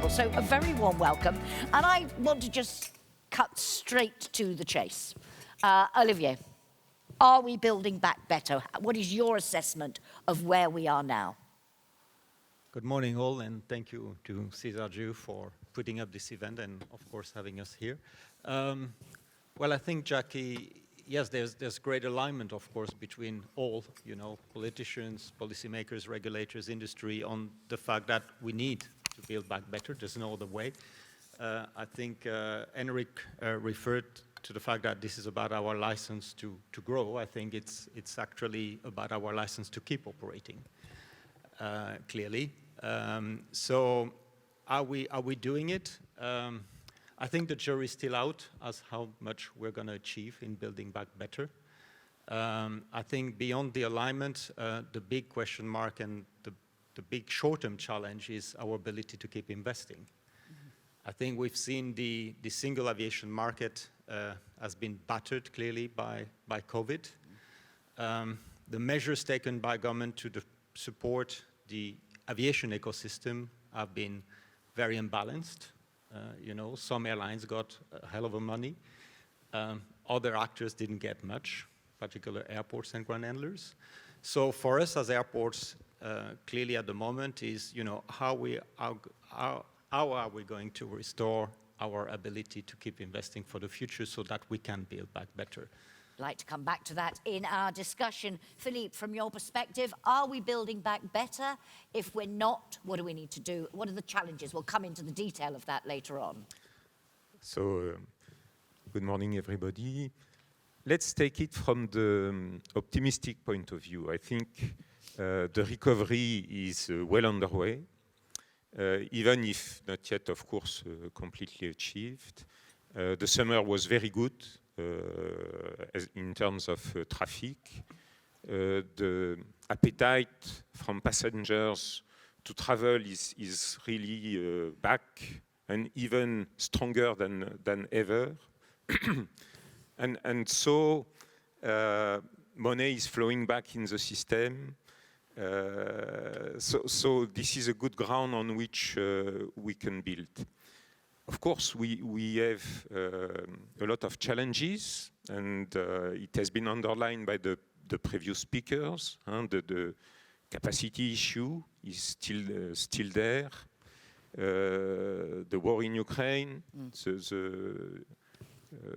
table. So a very warm welcome. And I want to just cut straight to the chase. Olivier, are we building back better? What is your assessment of where we are now? Good morning, all, and thank you to SESAR for putting up this event and, of course, having us here. Well, I think, Jackie, yes, there's great alignment, of course, between all, politicians, policymakers, regulators, industry, on the fact that we need to build back better. There's no other way. I think Henrik referred to the fact that this is about our license to grow. I think it's actually about our license to keep operating, clearly. So are we doing it? I think the jury's still out as how much we're going to achieve in building back better. I think beyond the alignment, the big question mark and the big short-term challenge is our ability to keep investing. I think we've seen the single aviation market has been battered clearly by COVID. The measures taken by government to support the aviation ecosystem have been very imbalanced. Some airlines got a hell of a money. Other actors didn't get much, particular airports and ground handlers. So for us as airports, clearly at the moment is, how are we going to restore our ability to keep investing for the future so that we can build back better? I'd like to come back to that in our discussion. Philippe, from your perspective, are we building back better? If we're not, what do we need to do? What are the challenges? We'll come into the detail of that later on. So, good morning, everybody. Let's take it from the optimistic point of view. I think the recovery is well underway, even if not yet, of course, completely achieved. The summer was very good. In terms of traffic, the appetite from passengers to travel is really back and even stronger than ever. and so money is flowing back in the system. So this is a good ground on which we can build. Of course, we have a lot of challenges, and it has been underlined by the previous speakers. The capacity issue is still there. The war in Ukraine, the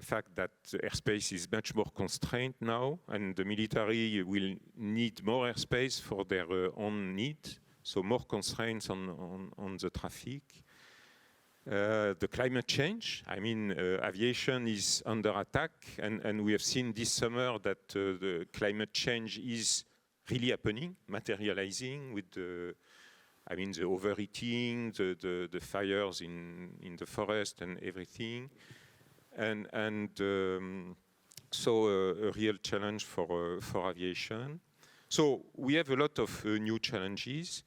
fact that the airspace is much more constrained now, and the military will need more airspace for their own need, so more constraints on the traffic. The climate change, aviation is under attack, and we have seen this summer that the climate change is really happening, materializing with the overheating, the fires in the forest and everything, and so a real challenge for aviation. So we have a lot of new challenges.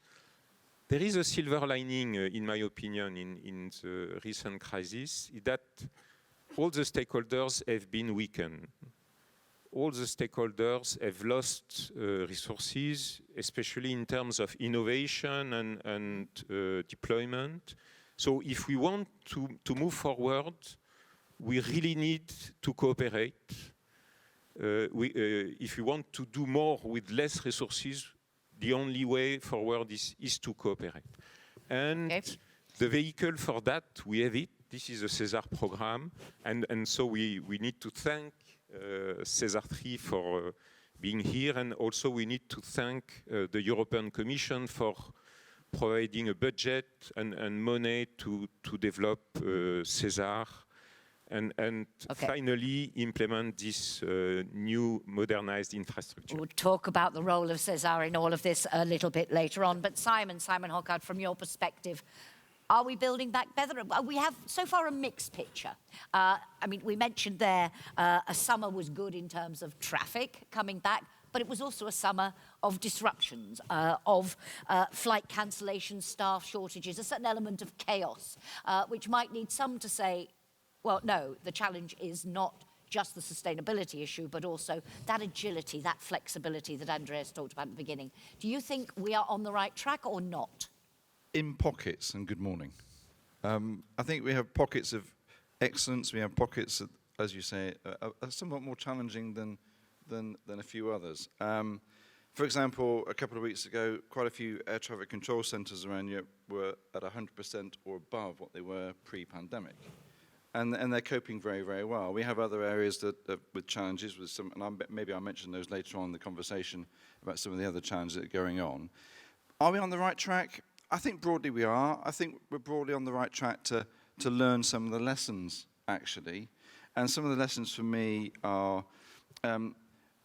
There is a silver lining, in my opinion, in the recent crisis, is that all the stakeholders have been weakened. All the stakeholders have lost resources, especially in terms of innovation and deployment. So if we want to move forward, we really need to cooperate. If we want to do more with less resources, the only way forward is to cooperate. And the vehicle for that, we have it. This is a SESAR program. And so we need to thank SESAR 3 for being here. And also we need to thank the European Commission for providing a budget and money to develop SESAR. And finally implement this new modernized infrastructure. We'll talk about the role of SESAR in all of this a little bit later on. But Simon Hockard, from your perspective, are we building back better? We have so far a mixed picture. We mentioned there a summer was good in terms of traffic coming back, but it was also a summer of disruptions, of flight cancellations, staff shortages, a certain element of chaos, which might lead some to say, well, no, the challenge is not just the sustainability issue, but also that agility, that flexibility that Andreas talked about at the beginning. Do you think we are on the right track or not? In pockets, and good morning. I think we have pockets of excellence. We have pockets, that, as you say, are somewhat more challenging than a few others. For example, a couple of weeks ago, quite a few air traffic control centres around Europe were at 100% or above what they were pre-pandemic. And they're coping very, very well. We have other areas that with challenges, with some, and maybe I'll mention those later on in the conversation about some of the other challenges that are going on. Are we on the right track? I think broadly we are. I think we're broadly on the right track to learn some of the lessons, actually. And some of the lessons for me are,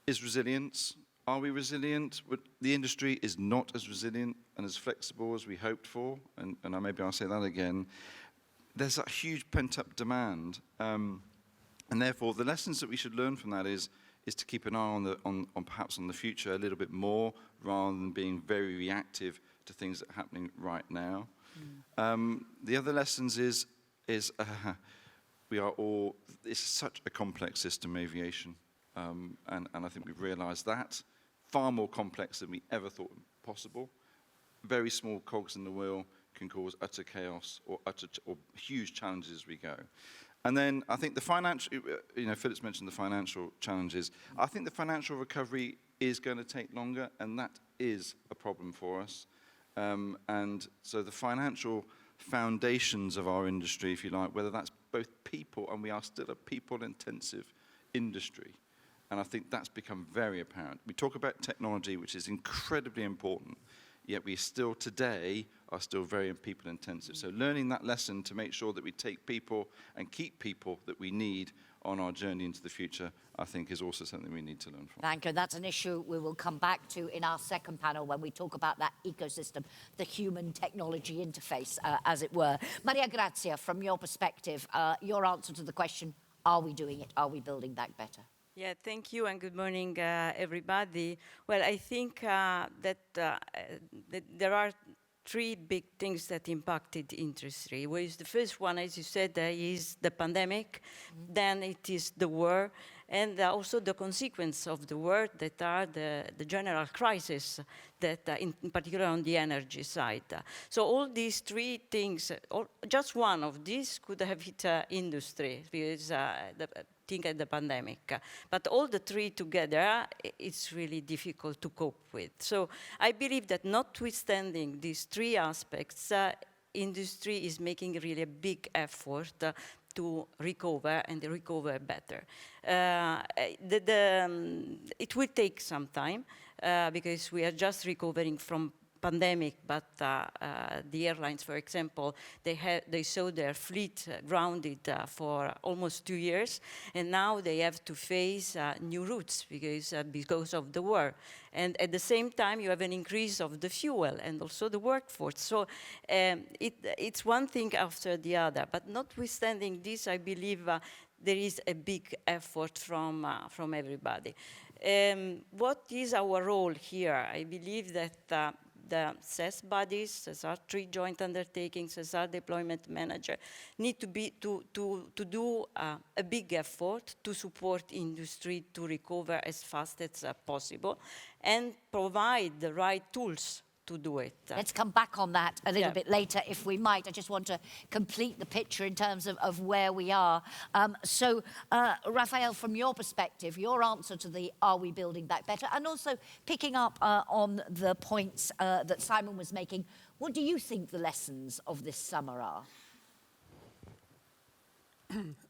is resilience. Are we resilient? The industry is not as resilient and as flexible as we hoped for, and maybe I'll say that again. There's a huge pent-up demand, and therefore the lessons that we should learn from that is to keep an eye on perhaps on the future a little bit more, rather than being very reactive to things that are happening right now. The other lessons is we are all, it's such a complex system, aviation, and I think we've realised that. Far more complex than we ever thought possible. Very small cogs in the wheel can cause utter chaos or huge challenges as we go. And then I think the financial, Philip's mentioned the financial challenges. I think the financial recovery is going to take longer, and that is a problem for us. And so the financial foundations of our industry, if you like, whether that's both people, and we are still a people-intensive industry, and I think that's become very apparent. We talk about technology, which is incredibly important, yet we still today are still very people intensive. So learning that lesson to make sure that we take people and keep people that we need on our journey into the future, I think is also something we need to learn from. Thank you. That's an issue we will come back to in our second panel when we talk about that ecosystem, the human-technology interface, as it were. Maria Grazia, from your perspective, your answer to the question, are we doing it? Are we building back better? Yeah, thank you, and good morning, everybody. Well, I think that there are three big things that impacted industry. The first one, as you said, is the pandemic. Then it is the war, and also the consequence of the war that are the general crisis that, in particular on the energy side. So all these three things, just one of these could have hit industry, because think at the pandemic. But all the three together, it's really difficult to cope with. So I believe that notwithstanding these three aspects, industry is making really a big effort to recover and recover better. It will take some time because we are just recovering from pandemic, but the airlines, for example, they saw their fleet grounded for almost 2 years, and now they have to face new routes because of the war. And at the same time, you have an increase of the fuel and also the workforce. So it's one thing after the other. But notwithstanding this, I believe there is a big effort from everybody. What is our role here? I believe that the SES bodies, SESAR 3 Joint Undertaking, SESAR Deployment Manager, need to do a big effort to support industry to recover as fast as possible and provide the right tools to do it. Let's come back on that a little bit later, if we might. I just want to complete the picture in terms of where we are. So, Raphael, from your perspective, your answer to the are we building back better, and also picking up on the points that Simon was making, what do you think the lessons of this summer are?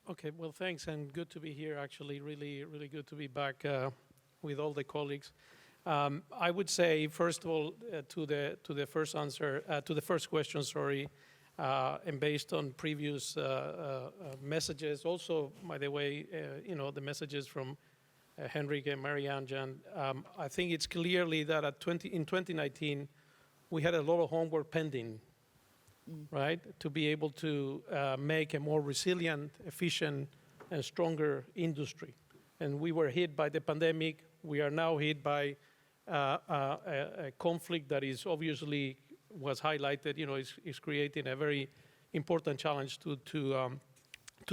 Okay, well, thanks, and good to be here, actually. Really, really good to be back with all the colleagues. I would say, first of all, to the first answer, to the first question, sorry, and based on previous messages, also, by the way, the messages from Henrik and Marianne, Jan, I think it's clearly that in 2019, we had a lot of homework pending, right, to be able to make a more resilient, efficient, and stronger industry. And we were hit by the pandemic. We are now hit by a conflict that is obviously was highlighted, is creating a very important challenge to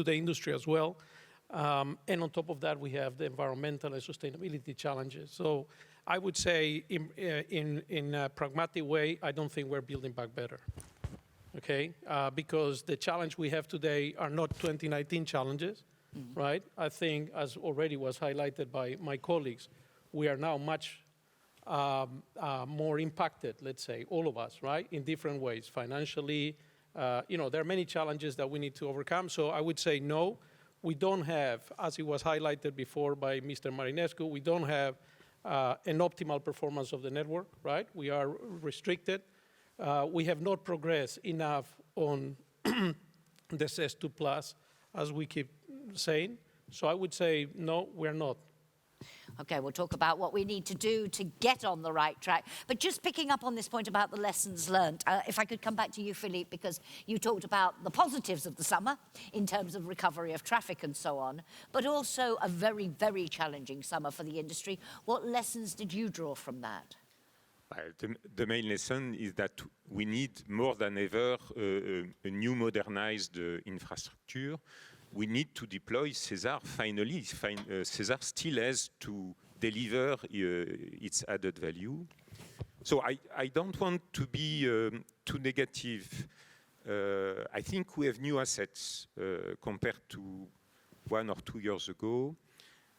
the industry as well. And on top of that, we have the environmental and sustainability challenges. So I would say in a pragmatic way, I don't think we're building back better. okay? Because the challenge we have today are not 2019 challenges, right? I think, as already was highlighted by my colleagues, we are now much more impacted, let's say, all of us, right? In different ways, financially, there are many challenges that we need to overcome. So I would say no, we don't have, as it was highlighted before by Mr. Marinescu, we don't have an optimal performance of the network, right? We are restricted. We have not progressed enough on the SES2 Plus, as we keep saying. So I would say, no, we're not. Okay, we'll talk about what we need to do to get on the right track. But just picking up on this point about the lessons learned, if I could come back to you, Philippe, because you talked about the positives of the summer in terms of recovery of traffic and so on, but also a very, very challenging summer for the industry. What lessons did you draw from that? The main lesson is that we need more than ever a new modernized infrastructure. We need to deploy SESAR finally. SESAR still has to deliver its added value. So I don't want to be too negative. I think we have new assets compared to 1 or 2 years ago.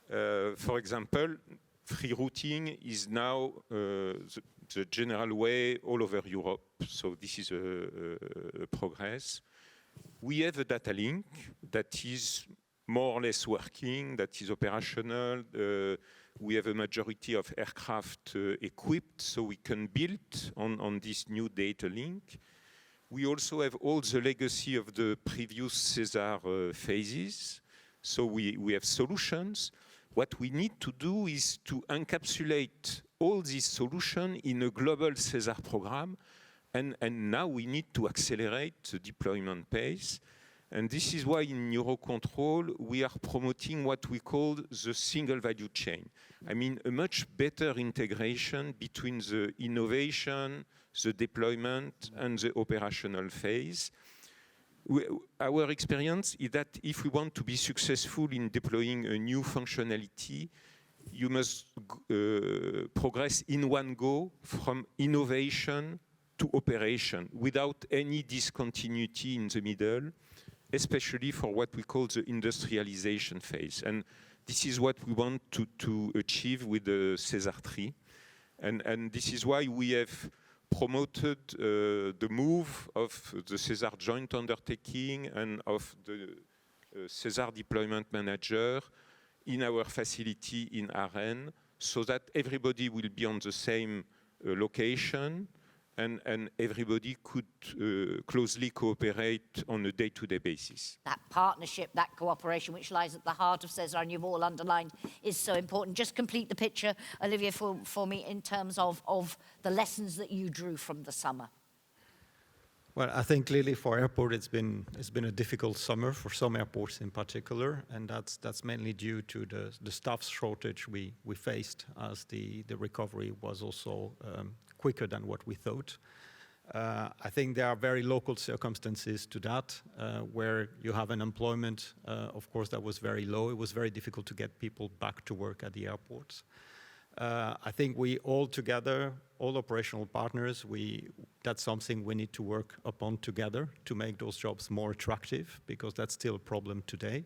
For example, free routing is now the general way all over Europe. So this is a progress. We have a data link that is more or less working, that is operational. We have a majority of aircraft equipped, so we can build on this new data link. We also have all the legacy of the previous SESAR phases. So we have solutions. What we need to do is to encapsulate all these solutions in a global SESAR program. And now we need to accelerate the deployment pace. And this is why in Eurocontrol, we are promoting what we call the single value chain. I mean, a much better integration between the innovation, the deployment, and the operational phase. Our experience is that if we want to be successful in deploying a new functionality, you must progress in one go from innovation to operation without any discontinuity in the middle, especially for what we call the industrialization phase. And this is what we want to achieve with the SESAR 3. And this is why we have promoted the move of the SESAR Joint Undertaking and of the SESAR Deployment Manager in our facility in Arène, so that everybody will be on the same location, and everybody could closely cooperate on a day-to-day basis. That partnership, that cooperation, which lies at the heart of SESAR, and you've all underlined, is so important. Just complete the picture, Olivier, for me, in terms of the lessons that you drew from the summer. Well, I think clearly for airport, it's been a difficult summer for some airports in particular, and that's mainly due to the staff shortage we faced, as the recovery was also quicker than what we thought. I think there are very local circumstances to that, where you have an employment, of course, that was very low. It was very difficult to get people back to work at the airports. I think we all together, all operational partners, that's something we need to work upon together to make those jobs more attractive, because that's still a problem today.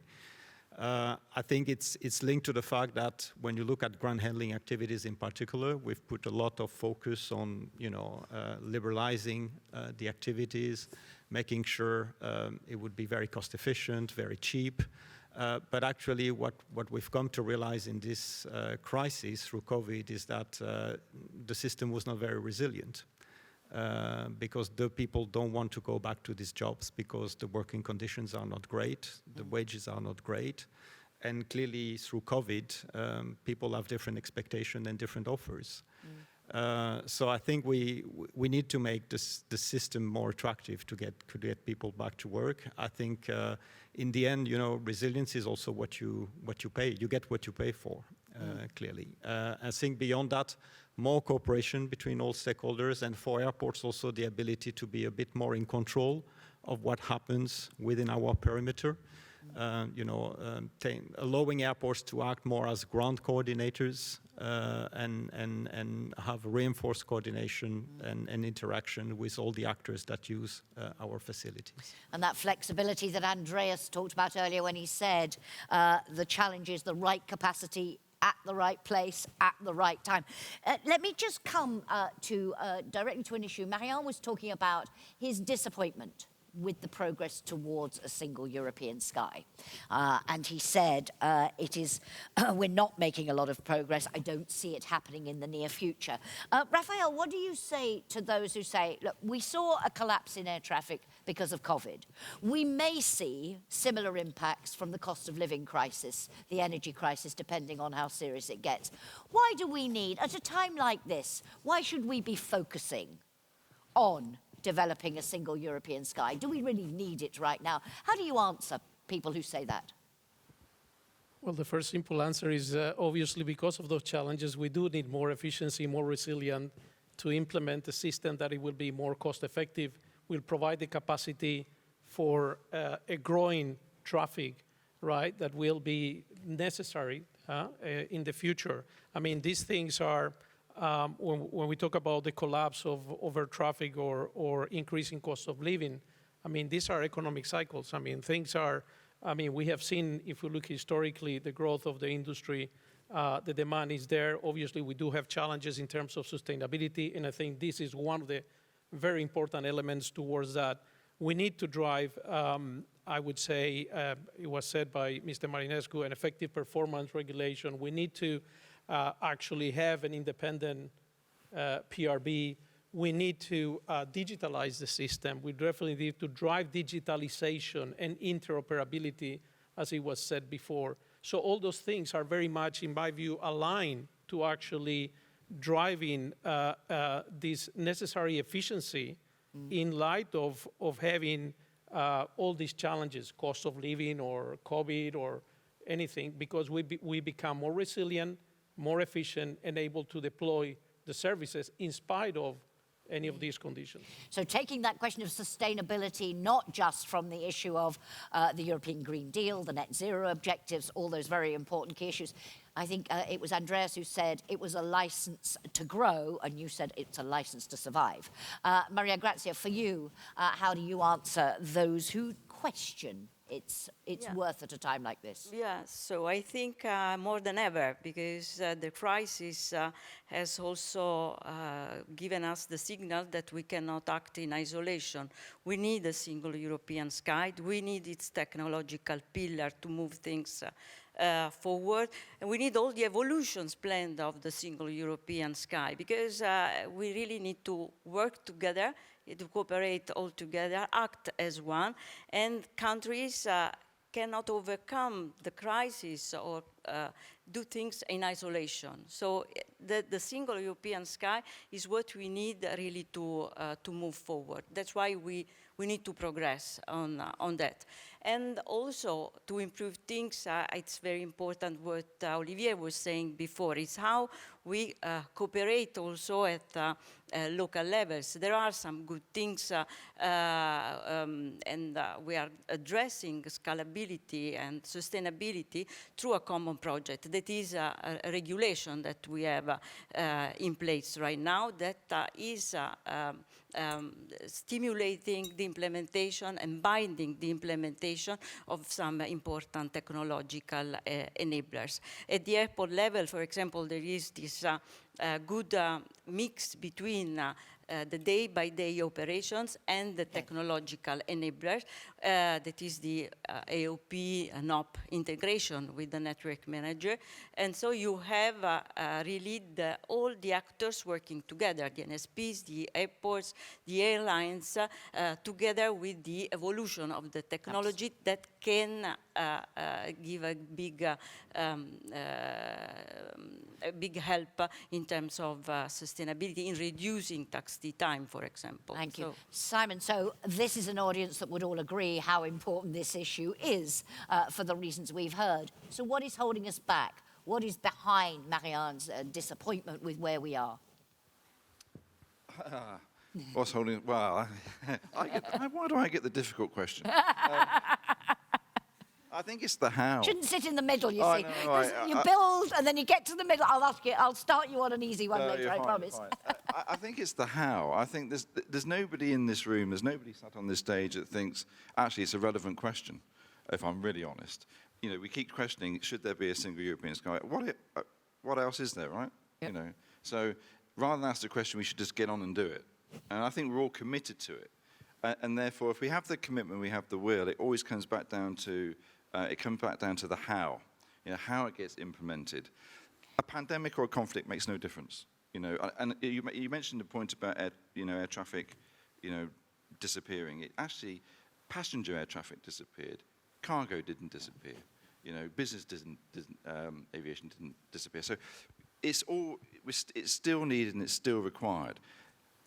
I think it's linked to the fact that when you look at ground handling activities in particular, we've put a lot of focus on, liberalizing the activities, making sure it would be very cost efficient, very cheap. But actually what we've come to realize in this crisis through COVID is that the system was not very resilient. Because the people don't want to go back to these jobs because the working conditions are not great, the wages are not great, and clearly through COVID, people have different expectations and different offers. So I think we need to make the system more attractive to get people back to work. I think in the end, resilience is also what you pay. You get what you pay for, clearly. I think beyond that, more cooperation between all stakeholders, and for airports also the ability to be a bit more in control of what happens within our perimeter. allowing airports to act more as ground coordinators and have reinforced coordination and interaction with all the actors that use our facilities. And that flexibility that Andreas talked about earlier when he said the challenge is the right capacity at the right place, at the right time. Let me just come directly to an issue. Marianne was talking about his disappointment with the progress towards a single European sky. And he said, we're not making a lot of progress. I don't see it happening in the near future. Raphael, what do you say to those who say, look, we saw a collapse in air traffic because of COVID. We may see similar impacts from the cost of living crisis, the energy crisis, depending on how serious it gets. Why do we need, at a time like this, why should we be focusing on developing a single European sky? Do we really need it right now? How do you answer people who say that? Well, the first simple answer is obviously because of those challenges, we do need more efficiency, more resilient to implement a system that it will be more cost effective, will provide the capacity for a growing traffic, right, that will be necessary in the future. I mean, these things are, when we talk about the collapse of over traffic or increasing cost of living, I mean, these are economic cycles. I mean, we have seen, if we look historically, the growth of the industry, the demand is there. Obviously, we do have challenges in terms of sustainability, and I think this is one of the very important elements towards that. We need to drive, I would say, it was said by Mr. Marinescu, an effective performance regulation. We need to actually have an independent PRB. We need to digitalize the system. We definitely need to drive digitalization and interoperability, as it was said before. So all those things are very much, in my view, aligned to actually driving this necessary efficiency in light of having all these challenges, cost of living or COVID or anything, because we become more resilient, more efficient, and able to deploy the services in spite of any of these conditions. So taking that question of sustainability, not just from the issue of the European Green Deal, the net zero objectives, all those very important key issues. I think it was Andreas who said it was a license to grow, and you said it's a license to survive. Maria Grazia, for you, how do you answer those who question its worth at a time like this? Yeah, so I think more than ever, because the crisis has also given us the signal that we cannot act in isolation. We need a single European sky. We need its technological pillar to move things forward. And we need all the evolutions planned of the single European sky, because we really need to work together, to cooperate all together, act as one, and countries cannot overcome the crisis or do things in isolation. So the single European sky is what we need really to move forward. That's why we need to progress on that. And also to improve things, it's very important what Olivier was saying before, is how we cooperate also at local levels. There are some good things, and we are addressing scalability and sustainability through a common project. That is a regulation that we have in place right now that is stimulating the implementation and binding the implementation of some important technological enablers. At the airport level, for example, there is this good mix between the day-by-day operations and the technological enablers. That is the AOP and OP integration with the network manager. And so you have really all the actors working together, the NSPs, the airports, the airlines, together with the evolution of the technology that can give a big help in terms of sustainability in reducing taxi time, for example. Thank you. Simon, so this is an audience that would all agree how important this issue is for the reasons we've heard. So what is holding us back? What is behind Marianne's disappointment with where we are? What's holding? Well, why do I get the difficult question? I think it's the how. Shouldn't sit in the middle, you Oh, see. no, 'Cause you build and then you get to the middle. I'll start you on an easy one No, later, you're I fine, promise. you're fine. I think it's the how. I think there's nobody in this room, there's nobody sat on this stage that thinks, actually, it's a relevant question, if I'm really honest. You know, we keep questioning, should there be a single European sky? What else is there, right? Yep. You know, so rather than ask the question, we should just get on and do it. And I think we're all committed to it. And therefore, if we have the commitment, we have the will, it always comes back down to, the how. You know, how it gets implemented. A pandemic or a conflict makes no difference. You know, and you mentioned the point about air traffic, disappearing. It actually, passenger air traffic disappeared, cargo didn't disappear. You know, business aviation didn't disappear. So it's still needed and it's still required.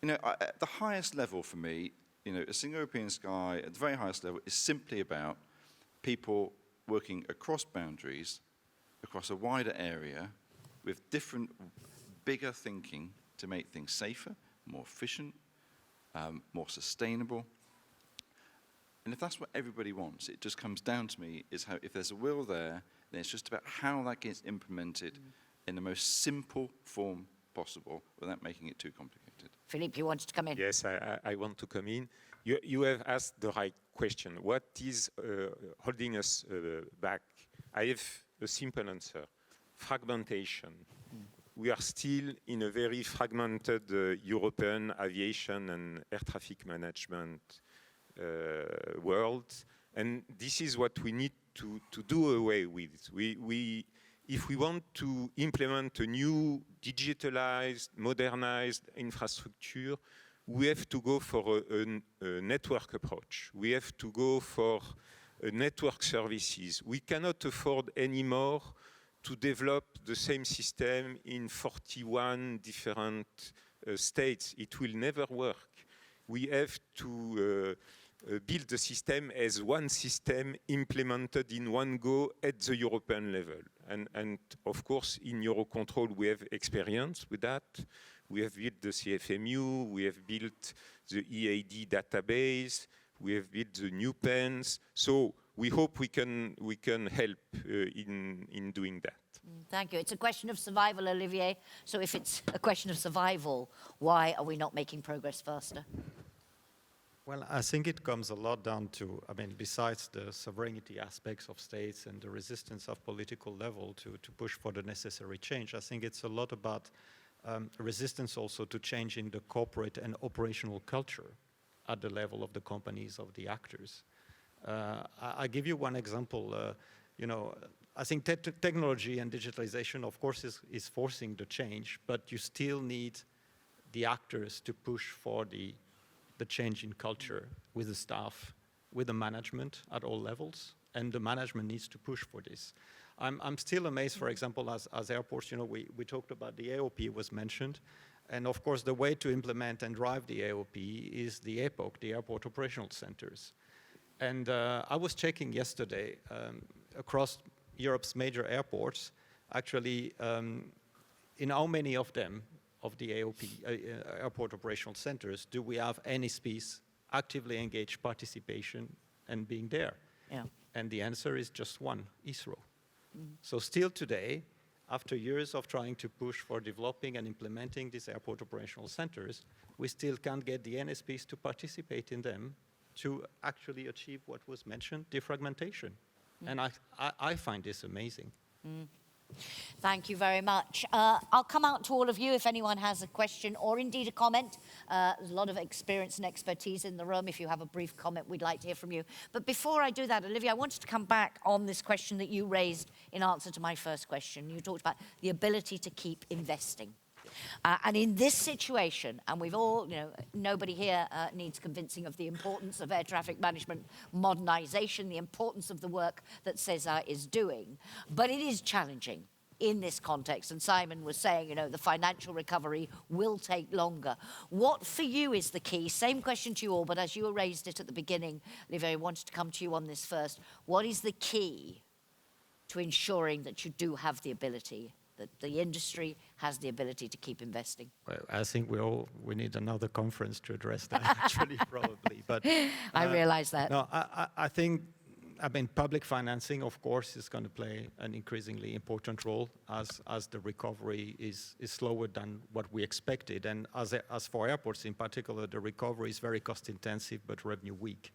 You know, at the highest level for me, you know, a single European sky at the very highest level is simply about people working across boundaries, across a wider area, with different, bigger thinking to make things safer, more efficient, more sustainable. And if that's what everybody wants, it just comes down to me is how, if there's a will there, then it's just about how that gets implemented in the most simple form possible without making it too complicated. Philippe, you wanted to come in? Yes, I want to come in. You have asked the right question. What is holding us back? I have a simple answer. Fragmentation. We are still in a very fragmented European aviation and air traffic management world. And this is what we need to do away with. If we want to implement a new digitalized, modernized infrastructure, we have to go for a network approach. We have to go for network services. We cannot afford anymore to develop the same system in 41 different states. It will never work. We have to build the system as one system implemented in one go at the European level. And of course, in Eurocontrol, we have experience with that. We have built the CFMU, we have built the EAD database, we have built the new pens. So we hope we can help in doing that. Thank you. It's a question of survival, Olivier. So if it's a question of survival, why are we not making progress faster? Well, I think it comes a lot down to, besides the sovereignty aspects of states and the resistance of political level to push for the necessary change, I think it's a lot about resistance also to change in the corporate and operational culture at the level of the companies, of the actors. I give you one example. I think technology and digitalization, of course, is forcing the change, but you still need the actors to push for the change in culture with the staff, with the management at all levels, and the management needs to push for this. I'm still amazed, for example, as airports, we talked about the AOP was mentioned, and of course the way to implement and drive the AOP is the APOC, the Airport Operational Centers. And I was checking yesterday across Europe's major airports, actually, in how many of them, of the AOP, Airport Operational Centers, do we have NSPs actively engaged participation and being there? Yeah. And the answer is just one, Heathrow. So still today, after years of trying to push for developing and implementing these airport operational centers, we still can't get the NSPs to participate in them to actually achieve what was mentioned, defragmentation. And I find this amazing. Thank you very much. I'll come out to all of you if anyone has a question or indeed a comment. There's a lot of experience and expertise in the room. If you have a brief comment, we'd like to hear from you. But before I do that, Olivia, I wanted to come back on this question that you raised in answer to my first question. You talked about the ability to keep investing. And in this situation, and we've all, nobody here needs convincing of the importance of air traffic management modernization, the importance of the work that SESAR is doing. But it is challenging in this context. And Simon was saying, the financial recovery will take longer. What for you is the key? Same question to you all, but as you raised it at the beginning, Olivier, I wanted to come to you on this first. What is the key to ensuring that you do have the ability, that the industry has the ability to keep investing? Well, I think we need another conference to address that, actually, probably. But I realize that. No, I think I mean, public financing, of course, is going to play an increasingly important role as the recovery is slower than what we expected. And as for airports in particular, the recovery is very cost intensive but revenue weak.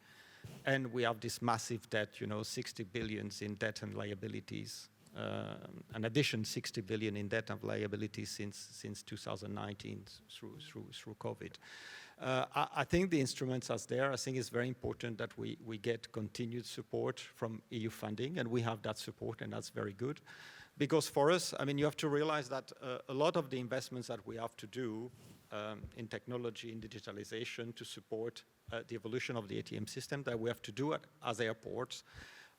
And we have this massive debt, 60 billion in debt and liabilities. An addition 60 billion in debt and liabilities since 2019 through COVID. I think the instruments are there. I think it's very important that we get continued support from EU funding, and we have that support, and that's very good. Because for us, I mean, you have to realize that a lot of the investments that we have to do in technology, in digitalization, to support the evolution of the ATM system that we have to do as airports,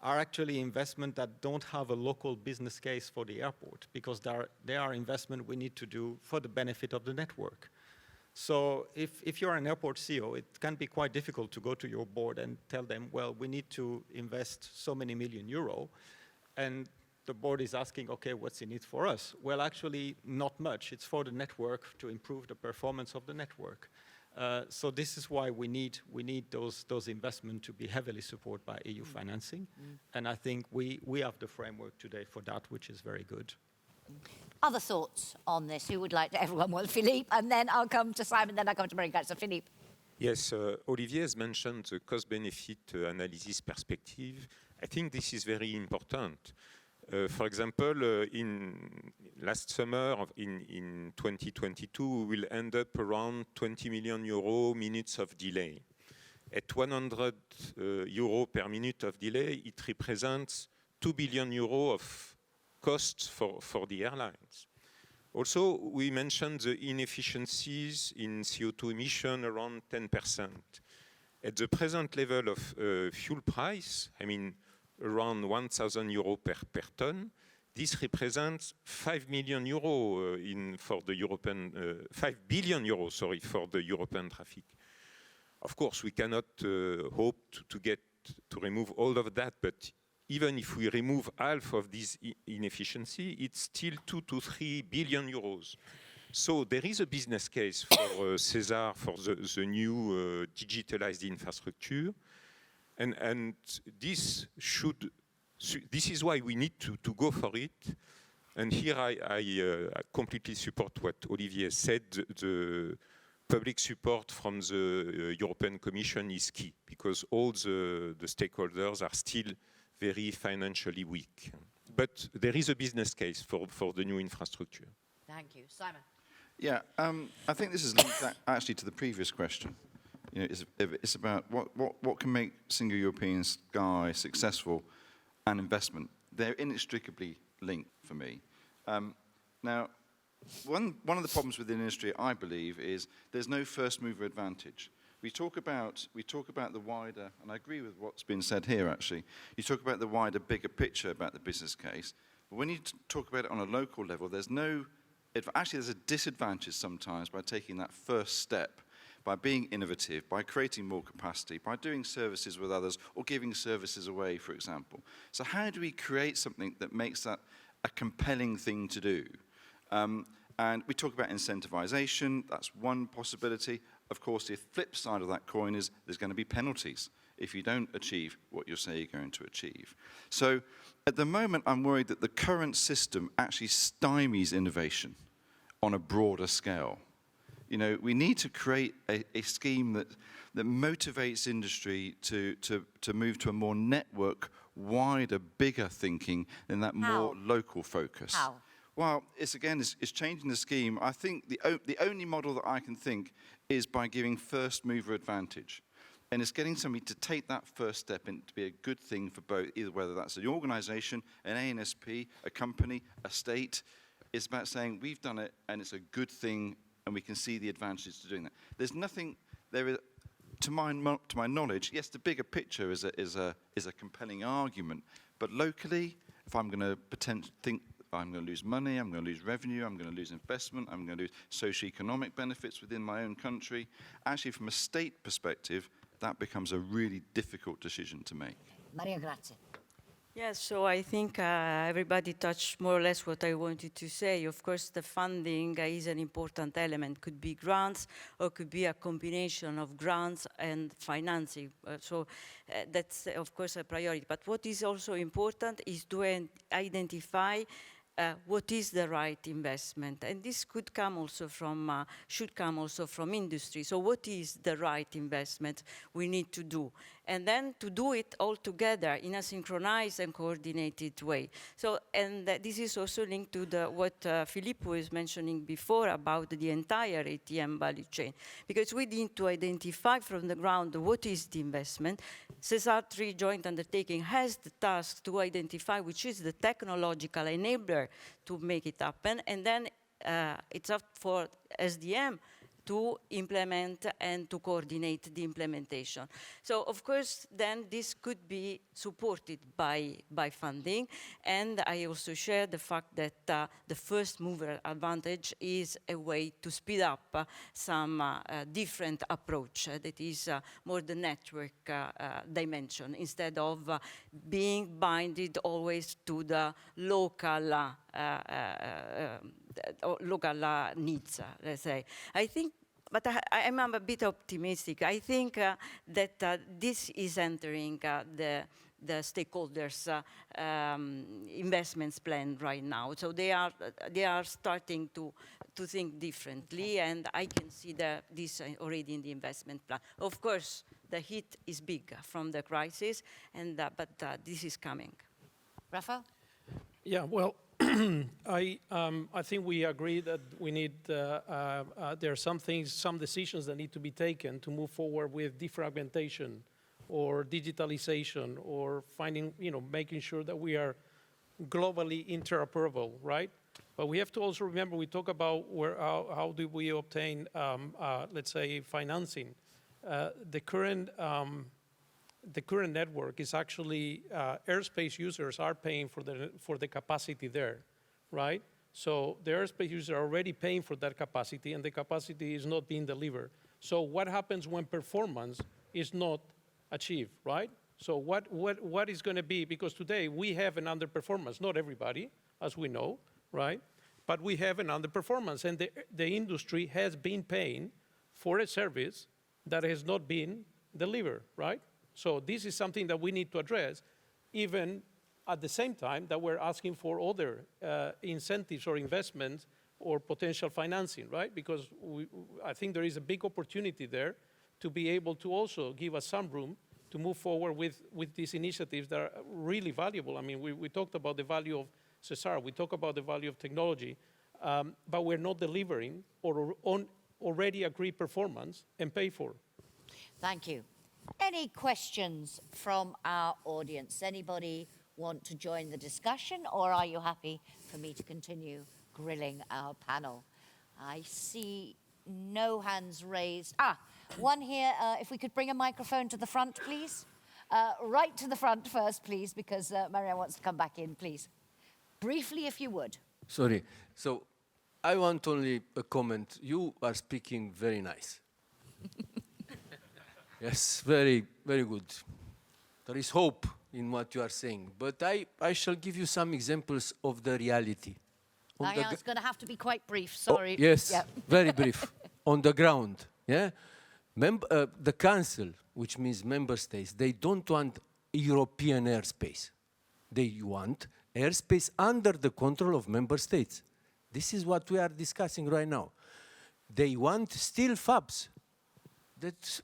are actually investments that don't have a local business case for the airport, because they are investments we need to do for the benefit of the network. So if you're an airport CEO, it can be quite difficult to go to your board and tell them, well, we need to invest so many million euro, and the board is asking, okay, what's in it for us? Well, actually, not much. It's for the network to improve the performance of the network. So this is why we need those investments to be heavily supported by EU financing. And I think we have the framework today for that, which is very good. Other thoughts on this? Who would like to? Everyone? Well, Philippe, and then I'll come to Simon, then I'll come to Marie-Claire. So Philippe. Yes, Olivier has mentioned the cost-benefit analysis perspective. I think this is very important. For example, in last summer, in 2022, we will end up around 20 million euro minutes of delay. At 100 euro per minute of delay, it represents 2 billion euro of costs for the airlines. Also, we mentioned the inefficiencies in CO2 emission around 10%. At the present level of fuel price, I mean, around 1,000 euros per ton, this represents 5 million euro for the European 5 billion euros, sorry, for the European traffic. Of course, we cannot hope to remove all of that, but even if we remove half of this inefficiency, it's still 2 to 3 billion euros. So there is a business case for SESAR, for the new digitalized infrastructure. And this is why we need to go for it. And here I completely support what Olivier said. The public support from the European Commission is key, because all the stakeholders are still very financially weak. But there is a business case for the new infrastructure. Thank you. Simon. Yeah, I think this is linked actually to the previous question. It's about what can make Single European Sky successful and investment. They're inextricably linked for me. Now, one of the problems with the industry, I believe, is there's no first mover advantage. We talk about the wider, and I agree with what's been said here actually. You talk about the wider, bigger picture about the business case, but when you talk about it on a local level, there's a disadvantage sometimes by taking that first step, by being innovative, by creating more capacity, by doing services with others, or giving services away, for example. So how do we create something that makes that a compelling thing to do? And we talk about incentivization. That's one possibility. Of course, the flip side of that coin is there's going to be penalties if you don't achieve what you say you're going to achieve. So at the moment, I'm worried that the current system actually stymies innovation on a broader scale. We need to create a scheme that motivates industry to move to a more network, wider, bigger thinking than that more local focus. How? Well, it's changing the scheme. I think the only model that I can think is by giving first mover advantage. And it's getting somebody to take that first step and to be a good thing for both, either whether that's an organization, an ANSP, a company, a state. It's about saying we've done it and it's a good thing and we can see the advantages to doing that. There's nothing, to my knowledge, yes, the bigger picture is a compelling argument, but locally, if I'm going to think I'm going to lose money, I'm going to lose revenue, I'm going to lose investment, I'm going to lose socio-economic benefits within my own country. Actually, from a state perspective, that becomes a really difficult decision to make. Maria Grazia. Yes, so I think everybody touched more or less what I wanted to say. Of course, the funding is an important element. Could be grants or could be a combination of grants and financing. That's, of course, a priority. But what is also important is to identify what is the right investment, and this could come also from, should come also from industry. So what is the right investment we need to do? And then to do it all together in a synchronized and coordinated way. So, and this is also linked to what Philippe was mentioning before about the entire ATM value chain, because we need to identify from the ground what is the investment. SESAR 3 Joint Undertaking has the task to identify which is the technological enabler to make it happen, and then it's up for SDM to implement and to coordinate the implementation. So of course, then this could be supported by funding. And I also share the fact that the first mover advantage is a way to speed up some different approach that is more the network dimension, instead of being binded always to the local needs, let's say. I think, but I'm a bit optimistic. I think that this is entering the stakeholders' investments plan right now. So they are starting to think differently, and I can see this already in the investment plan. Of course, the hit is big from the crisis, and but this is coming. Rafael? Yeah, well, I think we agree that we need, there are some decisions that need to be taken to move forward with defragmentation or digitalization, or making sure that we are globally interoperable, right? But we have to also remember, we talk about how do we obtain, let's say, financing. The current network is actually, airspace users are paying for the capacity there, right? So the airspace users are already paying for that capacity, and the capacity is not being delivered. So what happens when performance is not achieved, right? So what is going to be, because today we have an underperformance, not everybody, as we know, right? But we have an underperformance, and the industry has been paying for a service that has not been delivered, right? So this is something that we need to address, even at the same time that we're asking for other incentives or investments or potential financing, right? Because I think there is a big opportunity there to be able to also give us some room to move forward with these initiatives that are really valuable. I mean, we talked about the value of SESAR, we talk about the value of technology, but we're not delivering on already agreed performance and pay for. Thank you. Any questions from our audience? Anybody want to join the discussion, or are you happy for me to continue grilling our panel? I see no hands raised. One here. If we could bring a microphone to the front, please. Right to the front first, please, because Marianne wants to come back in, please. Briefly, if you would. Sorry. So I want only a comment. You are speaking very nice. Yes, very, very good. There is hope in what you are saying. But I shall give you some examples of the reality. It's going to have to be quite brief, sorry. Yes, Yep. very brief. On the ground, yeah? The Council, which means member states, they don't want European airspace. They want airspace under the control of member states. This is what we are discussing right now. They want still FABs that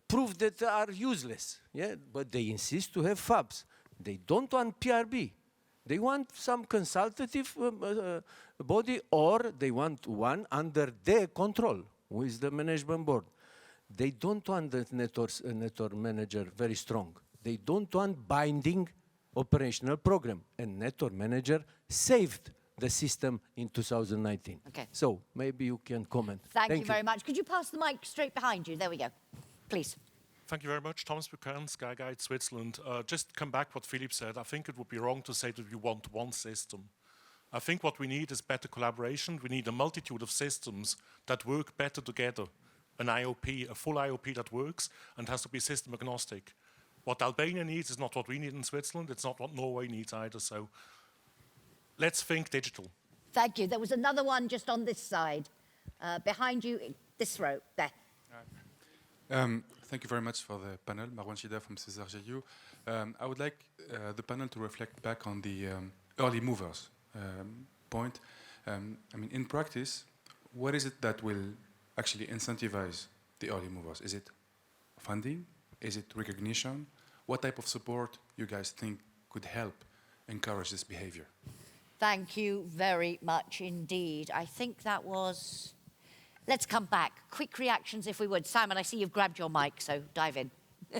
prove that they are useless, yeah? But they insist to have FABs. They don't want PRB. They want some consultative body, or they want one under their control, who is the management board. They don't want the network manager very strong. They don't want binding operational program. And network manager saved the system in 2019. Okay. So maybe you can comment. Thank you very much. Could you pass the mic straight behind you? There we go. Please. Thank you very much. Thomas Buchanan, Sky Guide, Switzerland. Just come back what Philippe said. I think it would be wrong to say that we want one system. I think what we need is better collaboration. We need a multitude of systems that work better together. An IOP, a full IOP that works and has to be system agnostic. What Albania needs is not what we need in Switzerland. It's not what Norway needs either. So let's think digital. Thank you. There was another one just on this side, behind you, this row, there. Thank you very much for the panel. Marwan Shida from SESAR JU. I would like the panel to reflect back on the early movers point. I mean, in practice, what is it that will actually incentivize the early movers? Is it funding? Is it recognition? What type of support you guys think could help encourage this behavior? Thank you very much indeed. I think that was... Let's come back. Quick reactions, if we would. Simon, I see you've grabbed your mic, so dive in.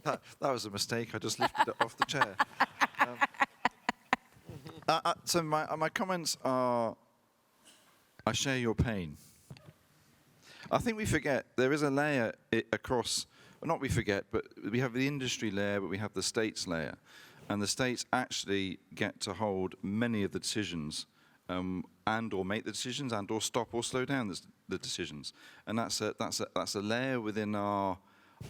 That was a mistake. I just lifted it off the chair. So my comments are, I share your pain. I think we forget there is a layer across, well, not we forget, but we have the industry layer, but we have the states layer. And the states actually get to hold many of the decisions and or make the decisions and or stop or slow down the decisions. And that's a layer within our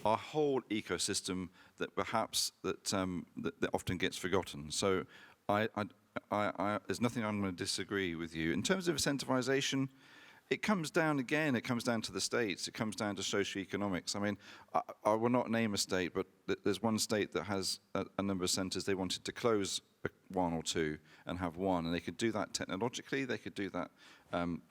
whole ecosystem that perhaps that often gets forgotten. So there's nothing I'm going to disagree with you. In terms of incentivization, it comes down again, it comes down to the states, it comes down to socioeconomics. I mean, I will not name a state, but there's one state that has a number of centres. They wanted to close one or two and have one, and they could do that technologically, they could do that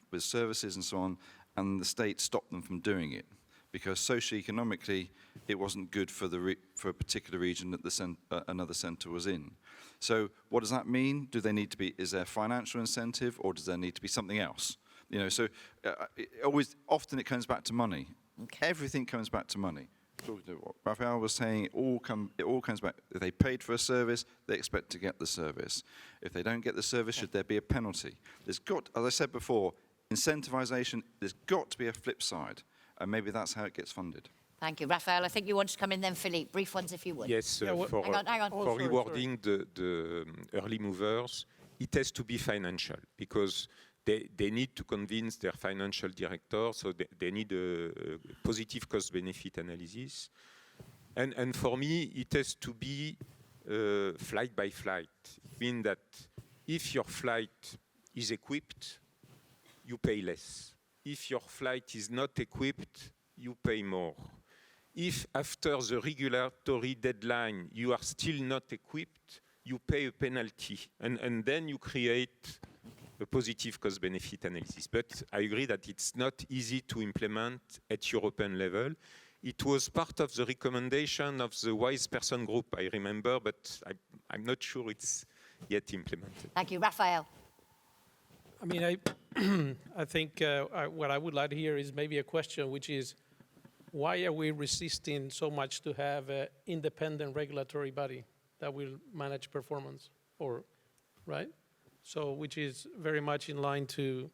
with services and so on, and the state stopped them from doing it because socioeconomically it wasn't good for for a particular region that another centre was in. So what does that mean? Do they need to be? Is there financial incentive, or does there need to be something else? You know, so often it comes back to money. Okay. Everything comes back to money. Talking to what Raphael was saying, it all comes back. If they paid for a service, they expect to get the service. If they don't get the service, should there be a penalty? There's got, as I said before, incentivization. There's got to be a flip side, and maybe that's how it gets funded. Thank you. Raphael, I think you wanted to come in then, Philippe. Brief ones if you would. Yes, Yeah, for hang on. Oh, for sorry, rewarding the early movers, it has to be financial because they need to convince their financial director, so they need a positive cost-benefit analysis. And for me, it has to be flight by flight. Meaning that if your flight is equipped, you pay less. If your flight is not equipped, you pay more. If after the regulatory deadline you are still not equipped, you pay a penalty. And then you create a positive cost-benefit analysis. But I agree that it's not easy to implement at European level. It was part of the recommendation of the wise person group, I remember, but I'm not sure it's yet implemented. Thank you. Raphael. I mean, I think what I would like to hear is maybe a question, which is, why are we resisting so much to have an independent regulatory body that will manage performance, or, right? So, which is very much in line to,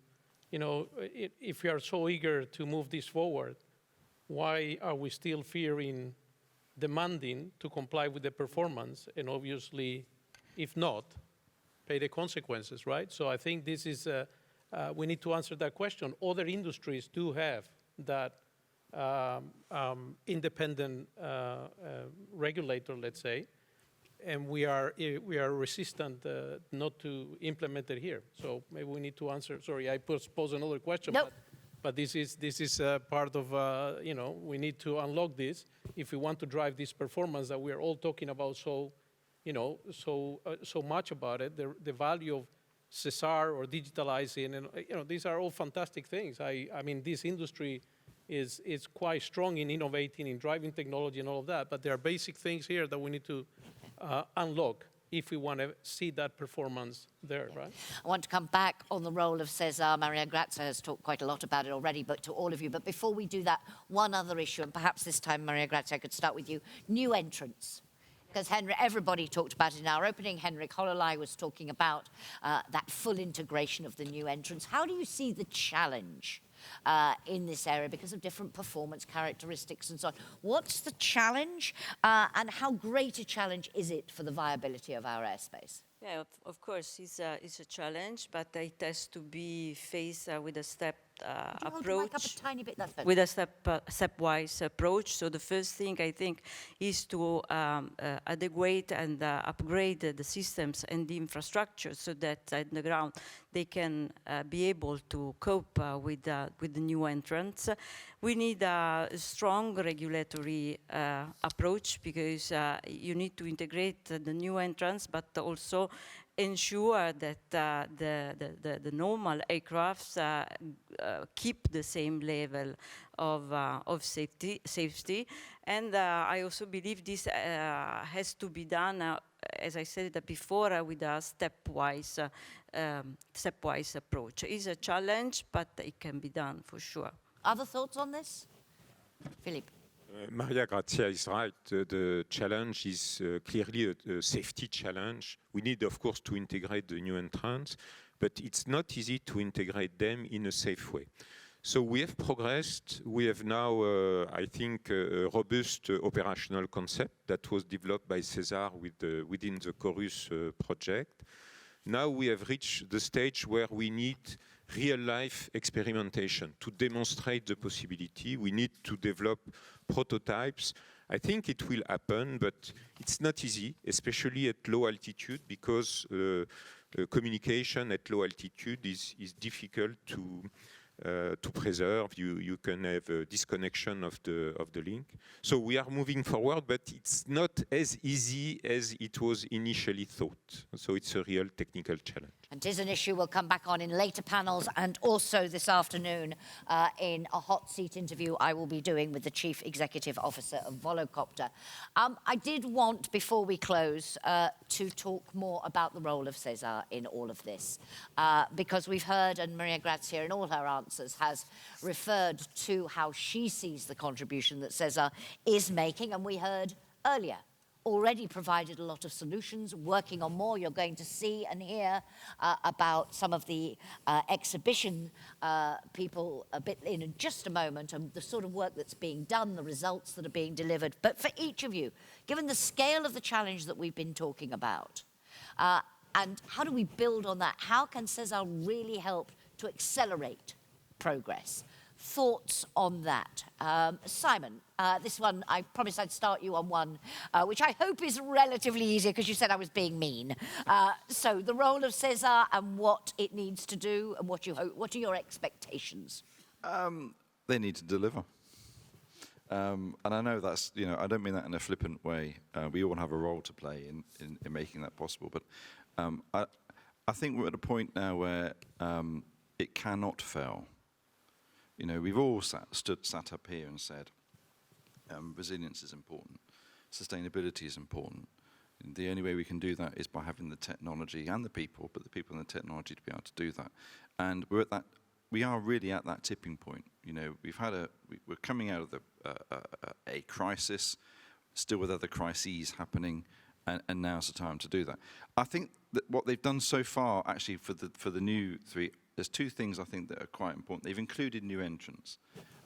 you know, if we are so eager to move this forward, why are we still fearing demanding to comply with the performance and obviously, if not, pay the consequences, right? So I think this is, we need to answer that question. Other industries do have that independent regulator, let's say, and we are resistant not to implement it here. So maybe we need to answer. Sorry, I pose another question. Nope. But this is part of you know, we need to unlock this if we want to drive this performance that we are all talking about. So, you know, so much about it. The value of SESAR or digitalizing, and you know, these are all fantastic things. I mean, this industry is quite strong in innovating, in driving technology and all of that. But there are basic things here that we need to unlock if we want to see that performance there, right? I want to come back on the role of SESAR. Maria Grazia has talked quite a lot about it already, but to all of you. But before we do that, one other issue, and perhaps this time, Maria Grazia, I could start with you. New entrants. Because everybody talked about it in our opening. Henrik Hololai was talking about that full integration of the new entrants. How do you see the challenge in this area because of different performance characteristics and so on? What's the challenge and how great a challenge is it for the viability of our airspace? Yeah, of course, it's a challenge, but it has to be faced with a step Would you hold the mic up a approach. tiny bit? That's better. With a stepwise approach. So the first thing I think is to adequate and upgrade the systems and the infrastructure so that at the ground they can be able to cope with the new entrants. We need a strong regulatory approach because you need to integrate the new entrants, but also ensure that the normal aircrafts keep the same level of safety. And I also believe this has to be done, as I said before, with a stepwise approach. It's a challenge, but it can be done for sure. Other thoughts on this? Philippe? Maria Grazia is right. The challenge is clearly a safety challenge. We need, of course, to integrate the new entrants, but it's not easy to integrate them in a safe way. So we have progressed. We have now, I think, a robust operational concept that was developed by SESAR within the Chorus project. Now we have reached the stage where we need real-life experimentation to demonstrate the possibility. We need to develop prototypes. I think it will happen, but it's not easy, especially at low altitude, because communication at low altitude is difficult to preserve. You can have a disconnection of the link. So we are moving forward, but it's not as easy as it was initially thought. So it's a real technical challenge. And it is an issue we'll come back on in later panels, and also this afternoon in a hot seat interview I will be doing with the Chief Executive Officer of Volocopter. I did want, before we close, to talk more about the role of SESAR in all of this, because we've heard, and Maria Grazia in all her answers has referred to how she sees the contribution that SESAR is making, and we heard earlier already provided a lot of solutions, working on more. You're going to see and hear about some of the exhibition people a bit in just a moment, and the sort of work that's being done, the results that are being delivered. But for each of you, given the scale of the challenge that we've been talking about, and how do we build on that? How can SESAR really help to accelerate progress? Thoughts on that? Simon, this one, I promised I'd start you on one, which I hope is relatively easier because you said I was being mean. So the role of SESAR and what it needs to do and what are your expectations? They need to deliver. And I know that's, I don't mean that in a flippant way. We all have a role to play in making that possible. But I think we're at a point now where it cannot fail. We've all sat up here and said, resilience is important, sustainability is important. And the only way we can do that is by having the technology and the people, but the people and the technology to be able to do that. And we are really at that tipping point. We're coming out of a crisis, still with other crises happening, and now's the time to do that. I think that what they've done so far, actually, for the new three. There's two things I think that are quite important. They've included new entrants.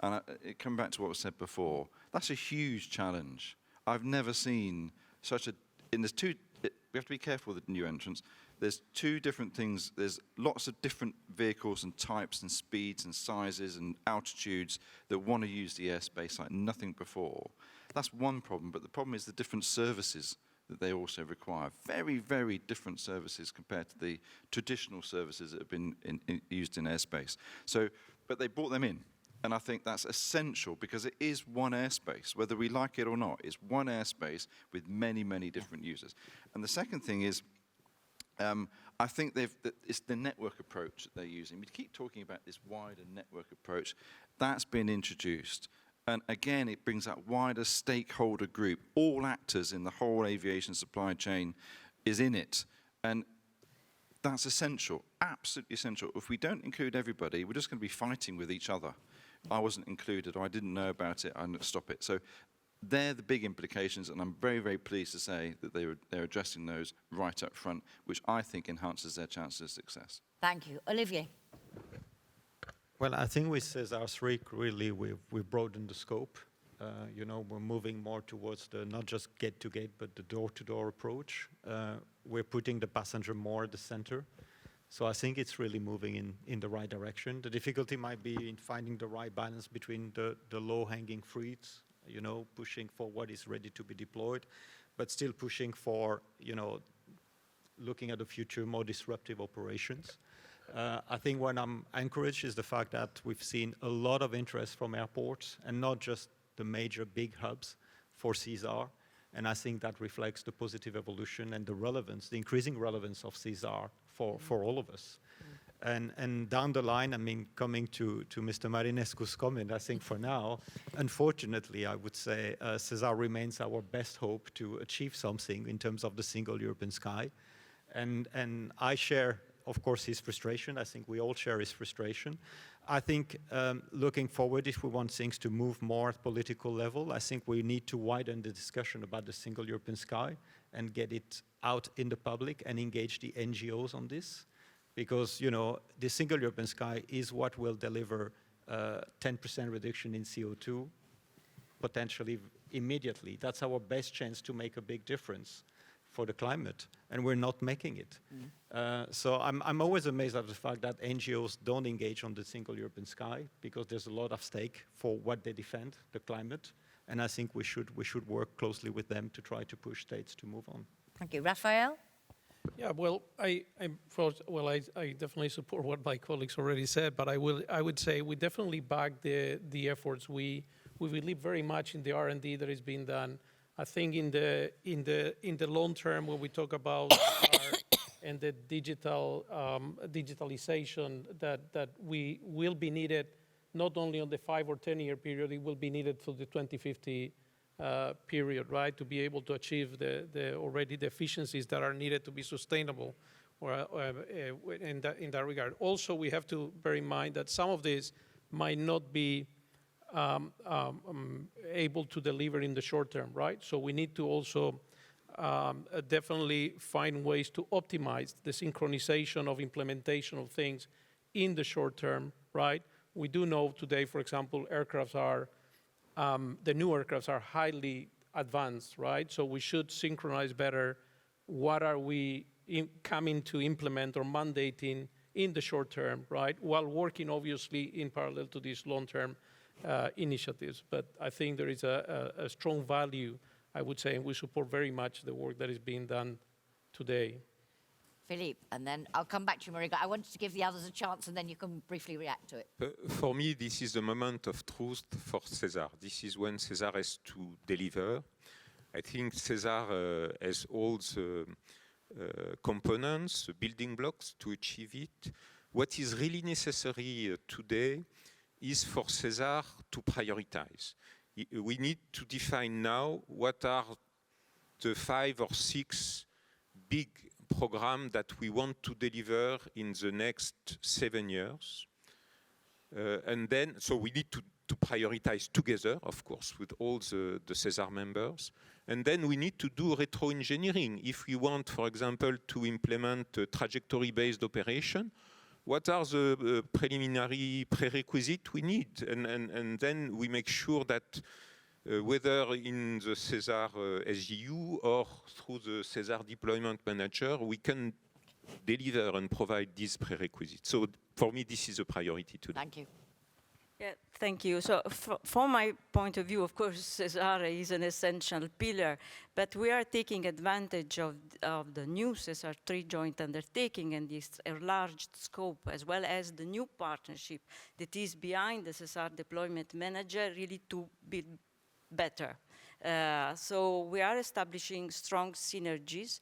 And it comes back to what was said before. That's a huge challenge. I've never seen such a... we have to be careful with the new entrants. There's two different things. There's lots of different vehicles and types and speeds and sizes and altitudes that want to use the airspace like nothing before. That's one problem. But the problem is the different services that they also require. Very, very different services compared to the traditional services that have been used in airspace. But they brought them in. And I think that's essential because it is one airspace. Whether we like it or not, it's one airspace with many, many different users. And the second thing is, I think it's the network approach that they're using. We keep talking about this wider network approach. That's been introduced. And again, it brings that wider stakeholder group. All actors in the whole aviation supply chain is in it. And that's essential, absolutely essential. If we don't include everybody, we're just going to be fighting with each other. I wasn't included, or I didn't know about it, I'm going to stop it. So they're the big implications, and I'm very, very pleased to say that they're addressing those right up front, which I think enhances their chances of success. Thank you. Olivier? Well, I think with SESAR 3, really, we've broadened the scope. We're moving more towards the not just gate-to-gate, but the door-to-door approach. We're putting the passenger more at the center. So I think it's really moving in the right direction. The difficulty might be in finding the right balance between the low-hanging fruits, you know, pushing for what is ready to be deployed, but still pushing for, you know, looking at the future, more disruptive operations. I think what I'm encouraged is the fact that we've seen a lot of interest from airports, and not just the major big hubs, for SESAR. And I think that reflects the positive evolution and the relevance, the increasing relevance of SESAR for all of us. And down the line, I mean, coming to Mr. Marinescu's comment, I think for now, unfortunately, I would say SESAR remains our best hope to achieve something in terms of the single European sky. And I share, of course, his frustration. I think we all share his frustration. I think looking forward, if we want things to move more at political level, I think we need to widen the discussion about the single European sky and get it out in the public and engage the NGOs on this. Because, you know, the single European sky is what will deliver 10% reduction in CO2, potentially immediately. That's our best chance to make a big difference for the climate, and we're not making it. So I'm always amazed at the fact that NGOs don't engage on the single European sky, because there's a lot of stake for what they defend, the climate, and I think we should work closely with them to try to push states to move on. Thank you. Raphael? Yeah, well, I definitely support what my colleagues already said, but I would say we definitely back the efforts. We believe very much in the R&D that is being done. I think in the long term, when we talk about and the digitalization that we will be needed, not only on the 5 or 10 year period, it will be needed for the 2050 period, right, to be able to achieve the efficiencies that are needed to be sustainable, in that regard. Also, we have to bear in mind that some of this might not be able to deliver in the short term, right? So we need to also definitely find ways to optimize the synchronization of implementation of things in the short term, right? We do know today, for example, aircrafts are, the new aircrafts are highly advanced, right? So we should synchronize better what are we coming to implement or mandating in the short term, right? While working obviously in parallel to these long-term initiatives. But I think there is a strong value, I would say, and we support very much the work that is being done today. Philippe, and then I'll come back to you, Mariga. I wanted to give the others a chance, and then you can briefly react to it. For me, this is the moment of truth for SESAR. This is when SESAR has to deliver. I think SESAR has all the components, the building blocks to achieve it. What is really necessary today is for SESAR to prioritize. We need to define now what are the 5 or 6 big programs that we want to deliver in the next 7 years. And then, so we need to prioritize together, of course, with all the SESAR members. And then we need to do retro-engineering. If we want, for example, to implement a trajectory-based operation, what are the preliminary prerequisites we need? And then we make sure that whether in the SESAR SGU or through the SESAR deployment manager, we can deliver and provide these prerequisites. So for me, this is a priority today. Thank you. Yeah, thank you. So from my point of view, of course, SESAR is an essential pillar, but we are taking advantage of the new SESAR 3 joint undertaking and this enlarged scope, as well as the new partnership that is behind the SESAR deployment manager, really to build better. So we are establishing strong synergies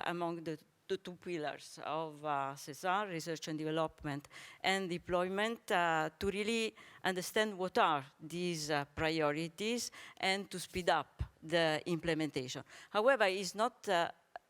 among the 2 pillars of SESAR, research and development and deployment, to really understand what are these priorities and to speed up the implementation. However, it's not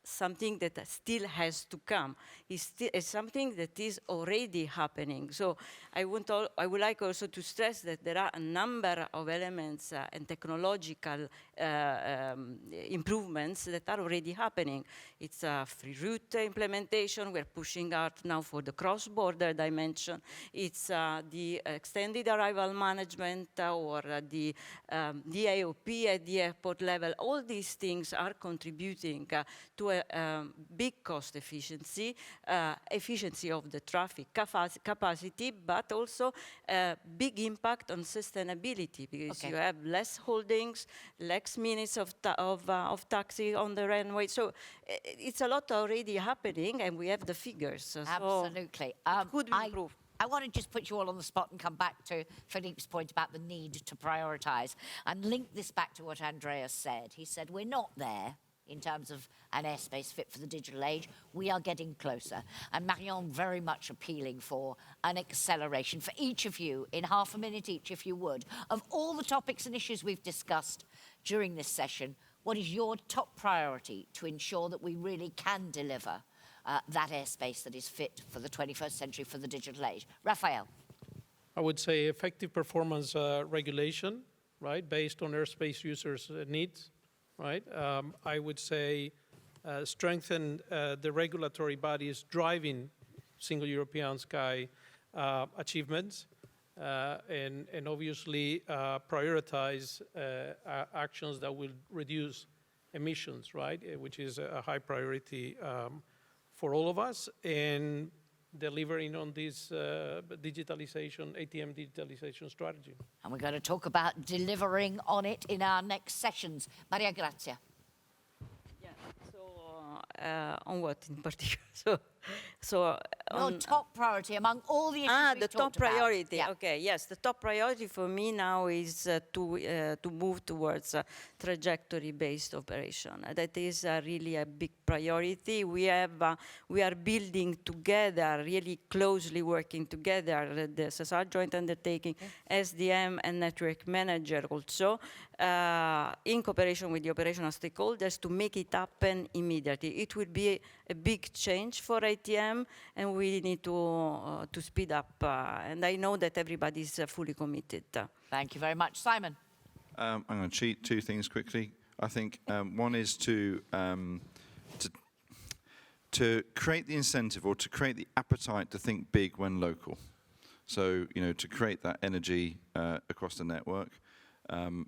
something that still has to come. It's something that is already happening. So I would like also to stress that there are a number of elements and technological improvements that are already happening. It's a free route implementation. We're pushing out now for the cross-border dimension. It's the extended arrival management or the AOP at the airport level. All these things are contributing to a big cost efficiency, efficiency of the traffic capacity, but also a big impact on sustainability, because you have less holdings, less minutes of taxi on the runway. So it's a lot already happening, and we have the figures. Absolutely. So it could improve. I want to just put you all on the spot and come back to Philippe's point about the need to prioritize and link this back to what Andreas said. He said, we're not there in terms of an airspace fit for the digital age. We are getting closer. And Marion very much appealing for an acceleration for each of you, in half a minute each, if you would, of all the topics and issues we've discussed during this session. What is your top priority to ensure that we really can deliver that airspace that is fit for the 21st century, for the digital age? Raphael. I would say effective performance regulation, right, based on airspace users' needs, right? I would say strengthen the regulatory bodies driving Single European Sky achievements, and obviously prioritize actions that will reduce emissions, right, which is a high priority for all of us, and delivering on this digitalization, ATM digitalization strategy. And we're going to talk about delivering on it in our next sessions. Maria Grazia. Yeah, so on what in particular? So Your top priority among all the issues we've the top talked about. priority. Yeah. Okay, yes, the top priority for me now is to move towards a trajectory-based operation. That is really a big priority. We are building together, really closely working together, the SESAR Joint Undertaking, SDM, and Network Manager also, in cooperation with the operational stakeholders to make it happen immediately. It will be a big change for ATM, and we need to speed up. And I know that everybody is fully committed. Thank you very much. Simon. I'm going to cheat two things quickly. I think one is to create the incentive or to create the appetite to think big when local. So, you know, to create that energy across the network and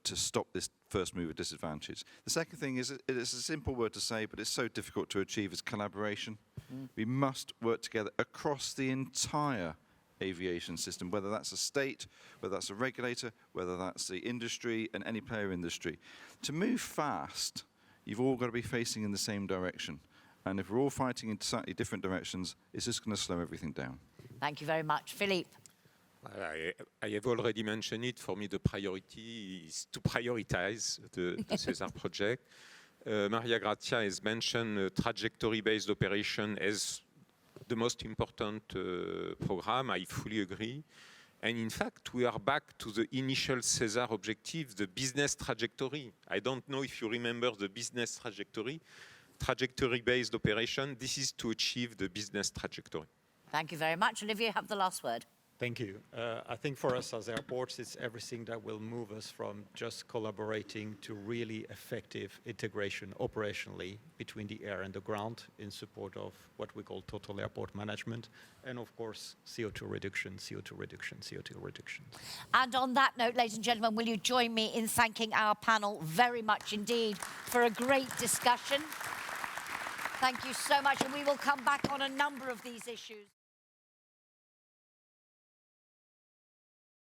to stop this first mover disadvantage. The second thing is, it's a simple word to say, but it's so difficult to achieve, is collaboration. We must work together across the entire aviation system, whether that's a state, whether that's a regulator, whether that's the industry and any player industry. To move fast, you've all got to be facing in the same direction. And if we're all fighting in slightly different directions, it's just going to slow everything down. Thank you very much. Philippe. I have already mentioned it. For me, the priority is to prioritize the SESAR project. Maria Grazia has mentioned trajectory-based operation as the most important program. I fully agree. And in fact, we are back to the initial SESAR objective, the business trajectory. I don't know if you remember the business trajectory. Trajectory-based operation, this is to achieve the business trajectory. Thank you very much. Olivier, you have the last word. Thank you. I think for us as airports, it's everything that will move us from just collaborating to really effective integration operationally between the air and the ground in support of what we call total airport management. And of course, CO2 reduction, CO2 reduction, CO2 reduction. And on that note, ladies and gentlemen, will you join me in thanking our panel very much indeed for a great discussion? Thank you so much. And we will come back on a number of these issues.